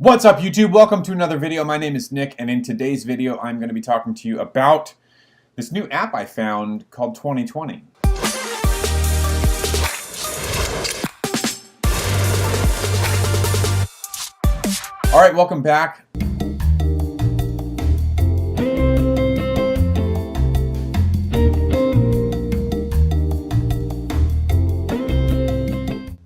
What's up, YouTube? Welcome to another video. My name is Nick, and in today's video I'm going to be talking to you about this new app I found called 2020. Alright, welcome back.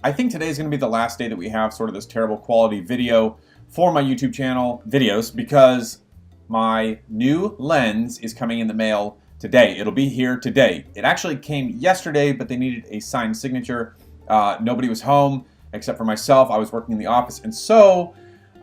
I think today is going to be the last day that we have sort of this terrible quality video for my YouTube channel videos because my new lens is coming in the mail today. It'll be here today. It actually came yesterday, but they needed a signed signature. Nobody was home except for myself. I was working in the office, and so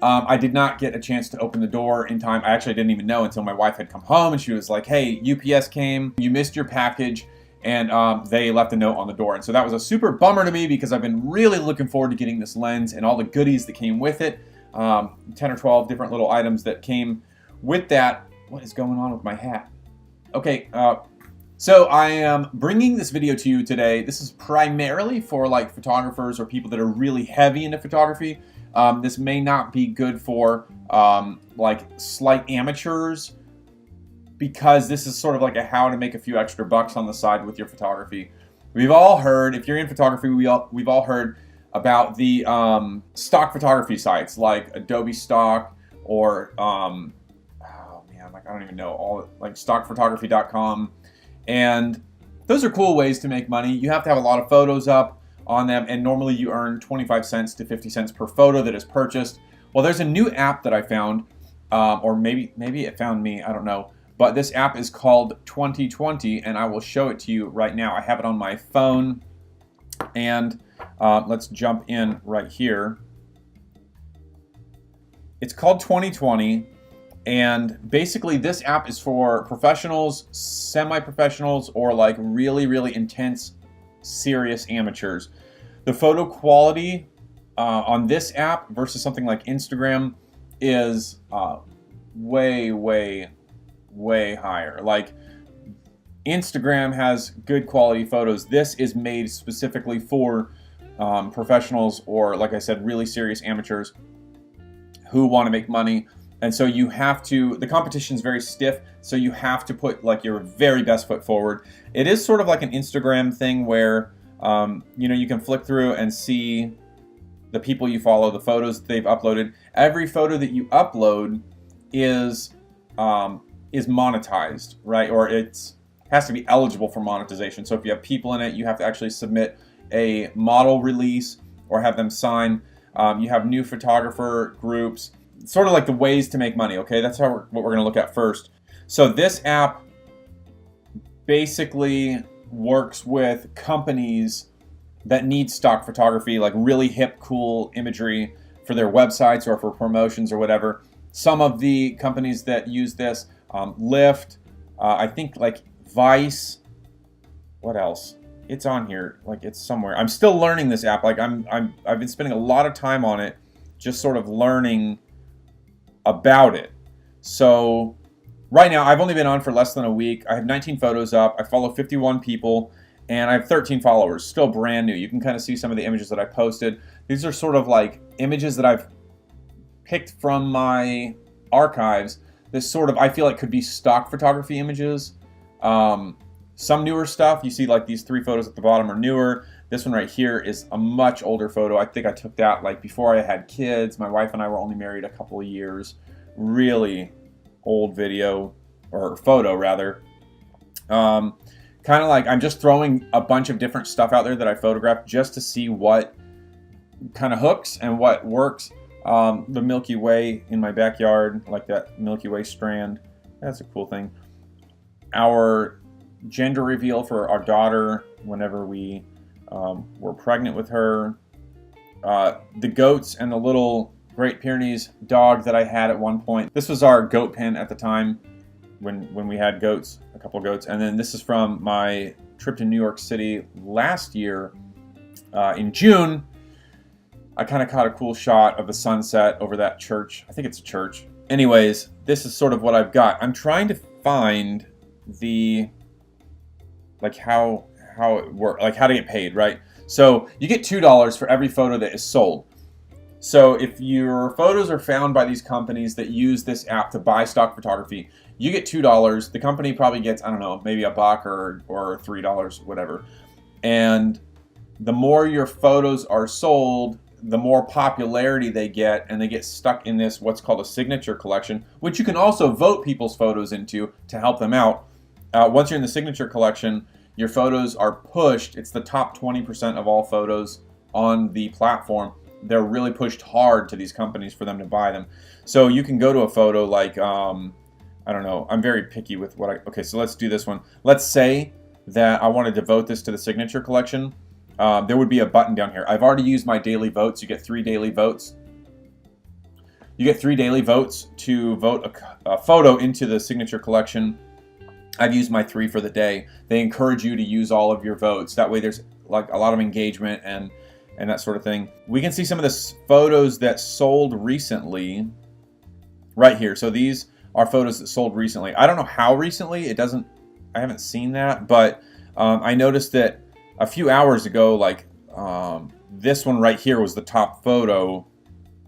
I did not get a chance to open the door in time. I actually didn't even know until my wife had come home, and she was like, "Hey, UPS came. You missed your package." And they left a note on the door. And so that was a super bummer to me because I've been really looking forward to getting this lens and all the goodies that came with it. 10 or 12 different little items that came with that. What is going on with my hat? Okay, so I am bringing this video to you today. This is primarily for like photographers or people that are really heavy into photography. This may not be good for like slight amateurs, because this is sort of like a how to make a few extra bucks on the side with your photography. We've all heard, if you're in photography, we've all heard about the stock photography sites like Adobe Stock or oh man, like I don't even know, all like stockphotography.com, and those are cool ways to make money. You have to have a lot of photos up on them, and normally you earn 25 cents to 50 cents per photo that is purchased. Well, there's a new app that I found, or maybe it found me, I don't know. But this app is called 2020, and I will show it to you right now. I have it on my phone, and let's jump in right here. It's called 2020, and basically this app is for professionals, semi-professionals, or like really, really intense, serious amateurs. The photo quality on this app versus something like Instagram is way higher. Like Instagram has good quality photos. This is made specifically for professionals, or like I said, really serious amateurs who want to make money. And so you have to, the competition is very stiff, so you have to put like your very best foot forward. It is sort of like an Instagram thing where you know, you can flick through and see the people you follow, the photos that they've uploaded. Every photo that you upload is monetized, right? Or it has to be eligible for monetization. So if you have people in it, you have to actually submit a model release or have them sign. You have new photographer groups, sort of like the ways to make money, okay? That's what we're gonna look at first. So this app basically works with companies that need stock photography, like really hip, cool imagery for their websites or for promotions or whatever. Some of the companies that use this, Lyft, I think like Vice, what else? It's on here, like it's somewhere. I'm still learning this app. Like I've been spending a lot of time on it, just sort of learning about it. So right now I've only been on for less than a week. I have 19 photos up. I follow 51 people, and I have 13 followers. Still brand new. You can kind of see some of the images that I posted. These are sort of like images that I've picked from my archives. This sort of, I feel like, could be stock photography images. Some newer stuff, you see like these 3 photos at the bottom are newer. This one right here is a much older photo. I think I took that like before I had kids. My wife and I were only married a couple of years. Really old video, or photo rather. Kind of like I'm just throwing a bunch of different stuff out there that I photographed just to see what kind of hooks and what works. The Milky Way in my backyard, like that Milky Way strand. That's a cool thing. Our gender reveal for our daughter whenever we were pregnant with her. The goats and the little Great Pyrenees dog that I had at one point. This was our goat pen at the time when we had goats, a couple goats. And then this is from my trip to New York City last year in June. I kind of caught a cool shot of the sunset over that church. I think it's a church. Anyways, this is sort of what I've got. I'm trying to find the, like how it works, like how to get paid, right? So you get $2 for every photo that is sold. So if your photos are found by these companies that use this app to buy stock photography, you get $2. The company probably gets, I don't know, maybe $1 or $3, whatever. And the more your photos are sold, the more popularity they get, and they get stuck in this what's called a signature collection, which you can also vote people's photos into to help them out. Once you're in the signature collection, your photos are pushed. It's the top 20% of all photos on the platform. They're really pushed hard to these companies for them to buy them. So you can go to a photo like, I don't know, I'm very picky with what okay, so let's do this one. Let's say that I want to devote this to the signature collection. There would be a button down here. I've already used my daily votes. You get 3 daily votes. You get 3 daily votes to vote a photo into the signature collection. I've used my 3 for the day. They encourage you to use all of your votes. That way there's like a lot of engagement and that sort of thing. We can see some of the photos that sold recently right here. So these are photos that sold recently. I don't know how recently. I haven't seen that, but I noticed that a few hours ago, like this one right here was the top photo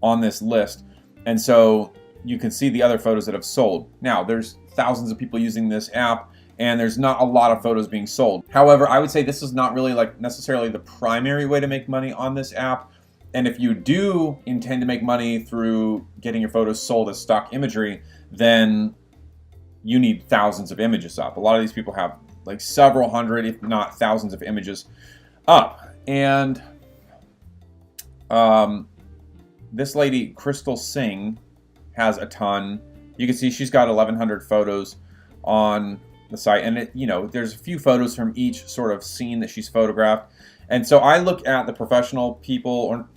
on this list. And so you can see the other photos that have sold. Now, there's thousands of people using this app, and there's not a lot of photos being sold. However, I would say this is not really like necessarily the primary way to make money on this app. And if you do intend to make money through getting your photos sold as stock imagery, then you need thousands of images up. A lot of these people have like several hundred, if not thousands of images up. And this lady, Crystal Singh, has a ton. You can see she's got 1,100 photos on the site, and there's a few photos from each sort of scene that she's photographed. And so I look at the professional people, or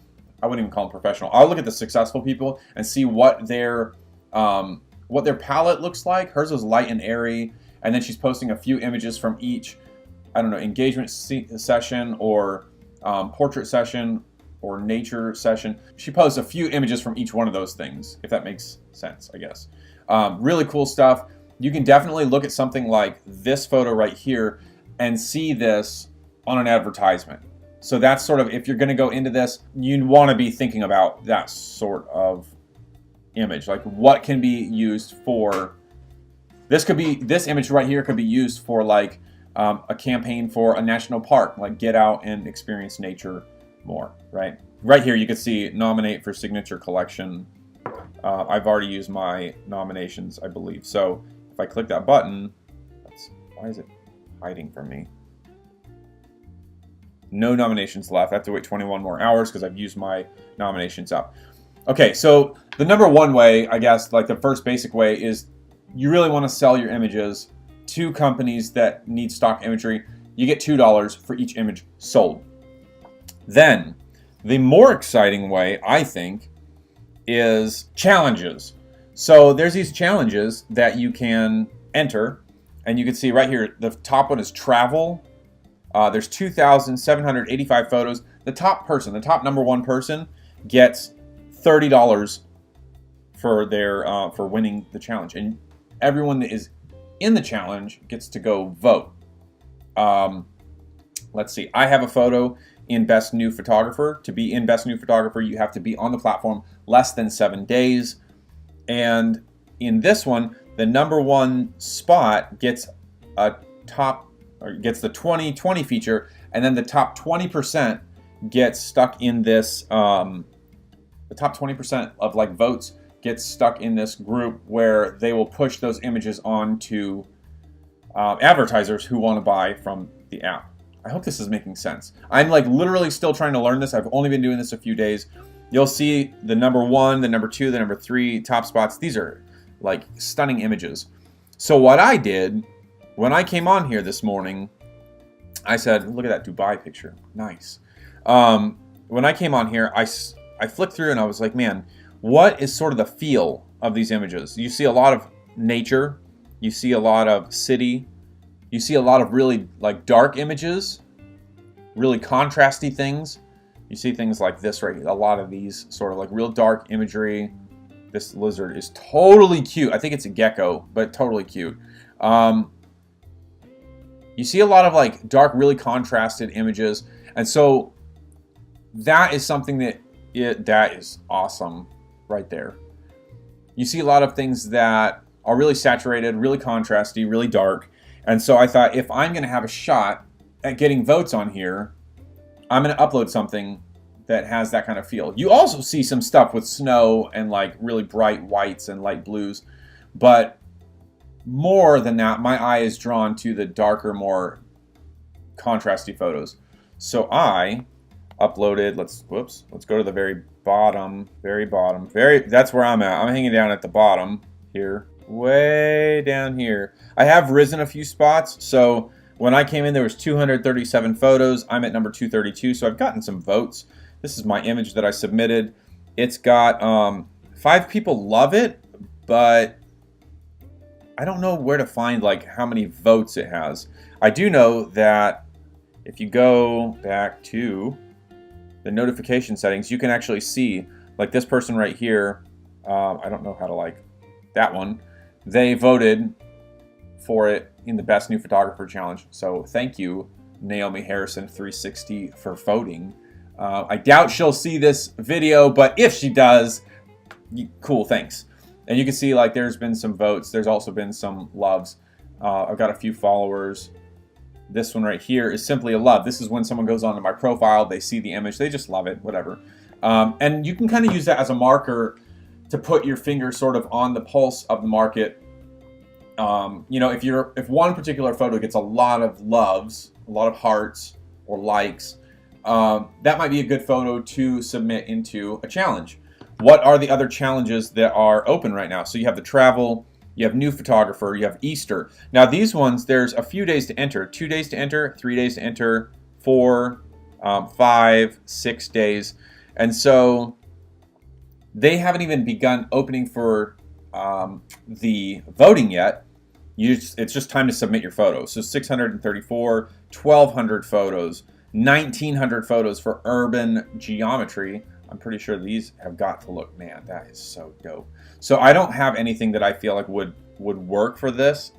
I wouldn't even call them professional. I'll look at the successful people and see what their palette looks like. Hers was light and airy, and then she's posting a few images from each, I don't know, engagement session or portrait session or nature session. She posts a few images from each one of those things, if that makes sense, I guess. Really cool stuff. You can definitely look at something like this photo right here and see this on an advertisement. So that's sort of, if you're going to go into this, you want to be thinking about that sort of image. Like, what can be used for, this image right here could be used for like a campaign for a national park, like get out and experience nature more, right? Right here you can see nominate for signature collection. I've already used my nominations, I believe. So if I click that button, why is it hiding from me? No nominations left. I have to wait 21 more hours because I've used my nominations up. Okay, so the number one way, I guess, like the first basic way, is you really want to sell your images to companies that need stock imagery. You get $2 for each image sold. Then, the more exciting way, I think, is challenges. So there's these challenges that you can enter, and you can see right here, the top one is travel. There's 2,785 photos. The top number one person, gets $30 for winning the challenge, and everyone that is in the challenge gets to go vote. Let's see. I have a photo in Best New Photographer. To be in Best New Photographer, you have to be on the platform less than 7 days. And in this one, the number one spot gets the 2020 feature, and then the top 20% gets stuck in this. The top 20% of like votes gets stuck in this group where they will push those images on to advertisers who want to buy from the app. I hope this is making sense. I'm like literally still trying to learn this. I've only been doing this a few days. You'll see the number 1, the number 2, the number 3 top spots. These are like stunning images. So what I did when I came on here this morning, I said, look at that Dubai picture. Nice. When I came on here, I flicked through and I was like, man, what is sort of the feel of these images? You see a lot of nature. You see a lot of city. You see a lot of really like dark images, really contrasty things. You see things like this right here. A lot of these sort of like real dark imagery. This lizard is totally cute. I think it's a gecko, but totally cute. You see a lot of like dark, really contrasted images. And so that is something that that is awesome right there. You see a lot of things that are really saturated, really contrasty, really dark. And so I thought, if I'm going to have a shot at getting votes on here, I'm going to upload something that has that kind of feel. You also see some stuff with snow and like really bright whites and light blues. But more than that, my eye is drawn to the darker, more contrasty photos. So I uploaded, let's go to the very bottom, that's where I'm at. I'm hanging down at the bottom here, way down here. I have risen a few spots, so when I came in there was 237 photos. I'm at number 232, so I've gotten some votes. This is my image that I submitted. It's got 5 people love it, but I don't know where to find like how many votes it has. I do know that if you go back to the notification settings, you can actually see like this person right here. I don't know how to like that one. They voted for it in the Best New Photographer Challenge. So thank you, Naomi Harrison 360, for voting. I doubt she'll see this video, but if she does, cool, thanks. And you can see like there's been some votes. There's also been some loves. I've got a few followers. This one right here is simply a love. This is when someone goes onto my profile, they see the image, they just love it, whatever. And you can kind of use that as a marker to put your finger sort of on the pulse of the market. You know, if one particular photo gets a lot of loves, a lot of hearts or likes, that might be a good photo to submit into a challenge. What are the other challenges that are open right now? So you have the travel, you have new photographer, you have Easter. Now these ones, there's a few days to enter. 2 days to enter, 3 days to enter, 4, 5, 6 days. And so they haven't even begun opening for the voting yet. It's just time to submit your photos. So 634, 1,200 photos, 1,900 photos for urban geometry. I'm pretty sure these have got to look, man, that is so dope. So I don't have anything that I feel like would work for this.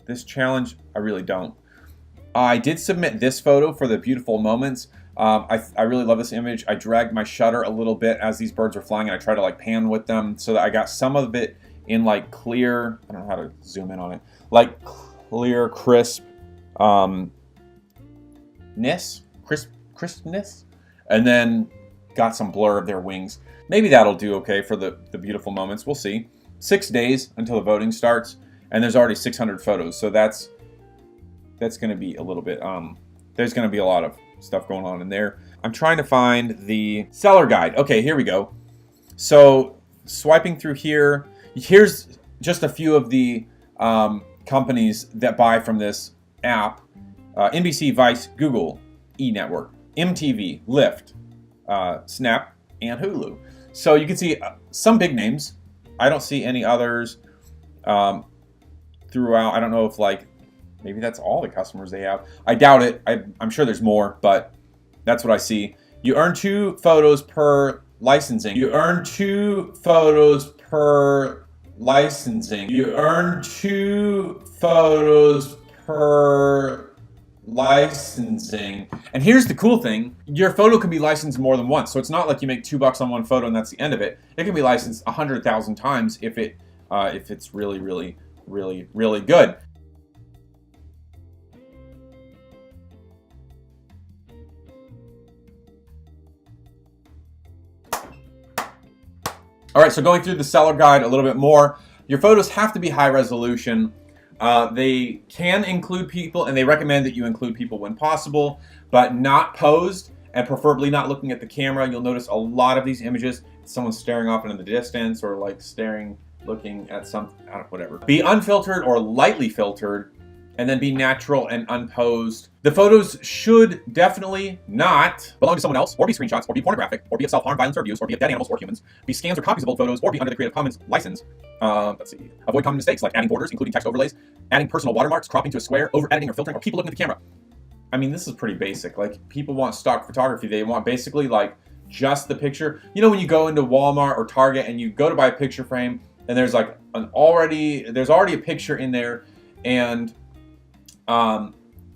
This challenge, I really don't. I did submit this photo for the beautiful moments. I really love this image. I dragged my shutter a little bit as these birds were flying, and I tried to like pan with them so that I got some of it in like clear, I don't know how to zoom in on it, like clear, crispness, and then got some blur of their wings. Maybe that'll do okay for the beautiful moments. We'll see. 6 days until the voting starts, and there's already 600 photos, so that's going to be a little bit, there's going to be a lot of stuff going on in there. I'm trying to find the seller guide. Okay, here we go. So swiping through here, here's just a few of the companies that buy from this app. NBC, Vice, Google, E! Network, MTV, Lyft, Snap, and Hulu. So you can see some big names. I don't see any others throughout. I don't know if like maybe that's all the customers they have. I doubt it. I'm sure there's more, but that's what I see. You earn 2 photos per licensing. You earn 2 photos per licensing. You earn 2 photos per licensing. And here's the cool thing. Your photo can be licensed more than once. So it's not like you make $2 on one photo and that's the end of it. It can be licensed 100,000 times if it's really, really, really, really good. All right, so going through the seller guide a little bit more, your photos have to be high resolution. They can include people, and they recommend that you include people when possible, but not posed, and preferably not looking at the camera. You'll notice a lot of these images, someone's staring off into the distance, or like looking at whatever. Be unfiltered or lightly filtered, and then be natural and unposed. The photos should definitely not belong to someone else, or be screenshots, or be pornographic, or be of self-harm, violence, or abuse, or be of dead animals or humans, be scans or copies of old photos, or be under the Creative Commons license. Let's see. Avoid common mistakes like adding borders, including text overlays, adding personal watermarks, cropping to a square, over-editing or filtering, or people looking at the camera. I mean, this is pretty basic. Like, people want stock photography. They want basically like just the picture. You know, when you go into Walmart or Target and you go to buy a picture frame, and there's like there's already a picture in there, and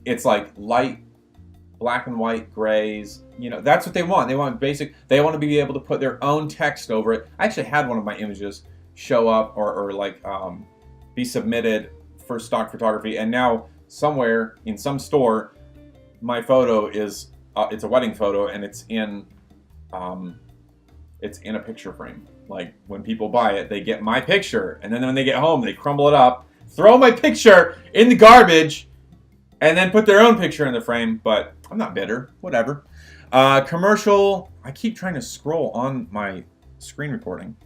it's like light black and white grays. You know, that's what they want. They want basic. They want to be able to put their own text over it. I actually had one of my images show up or like be submitted for stock photography, and now somewhere in some store, my photo is it's a wedding photo, and it's in a picture frame. Like, when people buy it, they get my picture, and then when they get home, they crumble it up, throw my picture in the garbage, and then put their own picture in the frame. But I'm not bitter. Whatever. Commercial. I keep trying to scroll on my screen recording.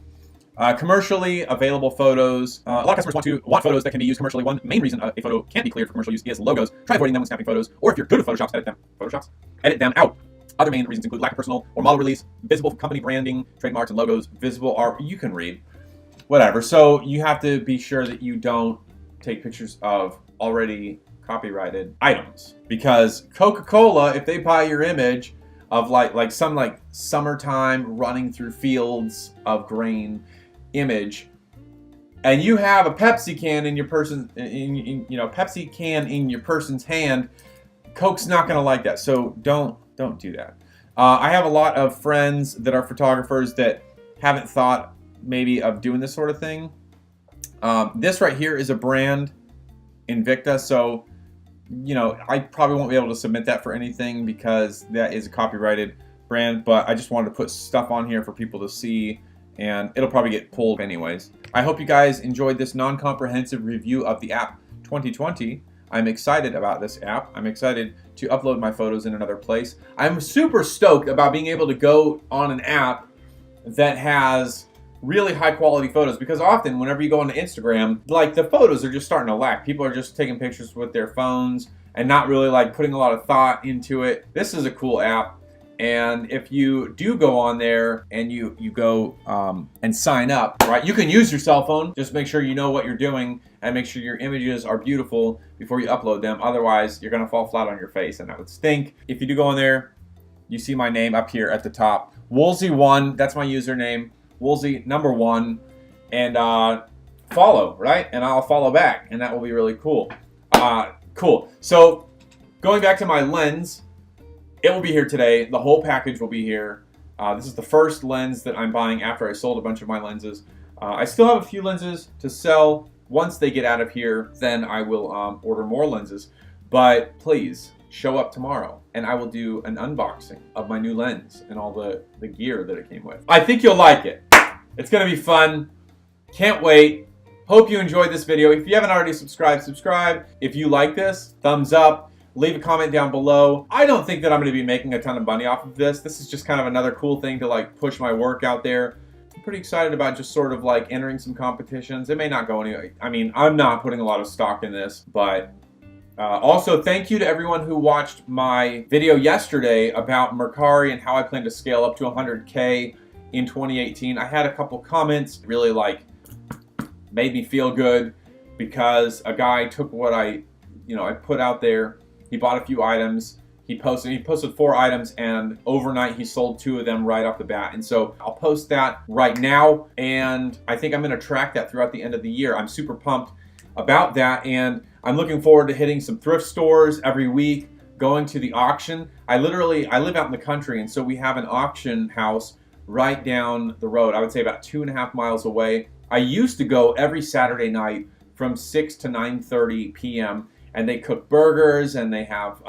Commercially available photos. A lot of customers want photos that can be used commercially. One main reason a photo can't be cleared for commercial use is logos. Try avoiding them when snapping photos, or if you're good at Photoshop, edit them out. Other main reasons include lack of personal or model release, visible company branding, trademarks and logos, visible art. You can read, whatever. So you have to be sure that you don't take pictures of already copyrighted items, because Coca-Cola, if they buy your image of like some summertime running through fields of grain image, and you have a Pepsi can in your Pepsi can in your person's hand, Coke's not going to like that. So don't do that. I have a lot of friends that are photographers that haven't thought maybe of doing this sort of thing. This right here is a brand, Invicta, so you know, I probably won't be able to submit that for anything because that is a copyrighted brand, but I just wanted to put stuff on here for people to see, and it'll probably get pulled anyways. I hope you guys enjoyed this non-comprehensive review of the app 2020. I'm excited about this app. I'm excited to upload my photos in another place. I'm super stoked about being able to go on an app that has really high quality photos, because often whenever you go onto Instagram, like, the photos are just starting to lack. People are just taking pictures with their phones and not really like putting a lot of thought into it. This is a cool app, and if you do go on there and you go and sign up, right, you can use your cell phone. Just make sure you know what you're doing and make sure your images are beautiful before you upload them. Otherwise, you're gonna fall flat on your face, and that would stink. If you do go on there, you see my name up here at the top, Woolsey1. That's my username. Woolsey #1, and follow, right? And I'll follow back, and that will be really cool. Cool. So going back to my lens, it will be here today. The whole package will be here. This is the first lens that I'm buying after I sold a bunch of my lenses. I still have a few lenses to sell. Once they get out of here, then I will order more lenses. But please, show up tomorrow, and I will do an unboxing of my new lens and all the gear that it came with. I think you'll like it. It's gonna be fun. Can't wait. Hope you enjoyed this video. If you haven't already subscribed, subscribe. If you like this, thumbs up. Leave a comment down below. I don't think that I'm gonna be making a ton of money off of this. This is just kind of another cool thing to like push my work out there. I'm pretty excited about just sort of like entering some competitions. It may not go anywhere. I mean, I'm not putting a lot of stock in this, but also, thank you to everyone who watched my video yesterday about Mercari and how I plan to scale up to 100K in 2018. I had a couple comments really like made me feel good, because a guy took what I put out there. He bought a few items. He posted 4 items, and overnight he sold 2 of them right off the bat. And so I'll post that right now, and I think I'm going to track that throughout the end of the year. I'm super pumped about that, and I'm looking forward to hitting some thrift stores every week, going to the auction. I live out in the country, and so we have an auction house right down the road. I would say about 2.5 miles away. I used to go every Saturday night from 6 to 9:30 p.m. and they cook burgers, and they have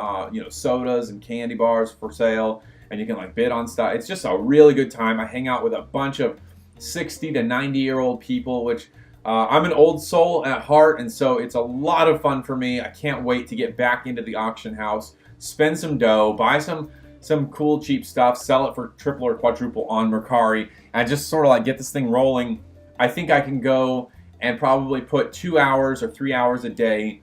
sodas and candy bars for sale, and you can like bid on stuff. It's just a really good time. I hang out with a bunch of 60 to 90-year-old people, which I'm an old soul at heart, and so it's a lot of fun for me. I can't wait to get back into the auction house, spend some dough, buy some cool cheap stuff, sell it for triple or quadruple on Mercari, and just sort of like get this thing rolling. I think I can go and probably put 2 hours or 3 hours a day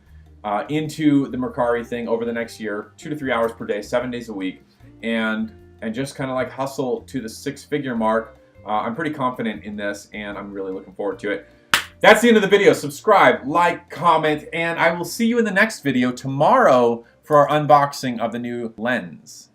into the Mercari thing over the next year, 2 to 3 hours per day, 7 days a week, and just kind of like hustle to the 6-figure mark. I'm pretty confident in this, and I'm really looking forward to it. That's the end of the video. Subscribe, like, comment, and I will see you in the next video tomorrow for our unboxing of the new lens.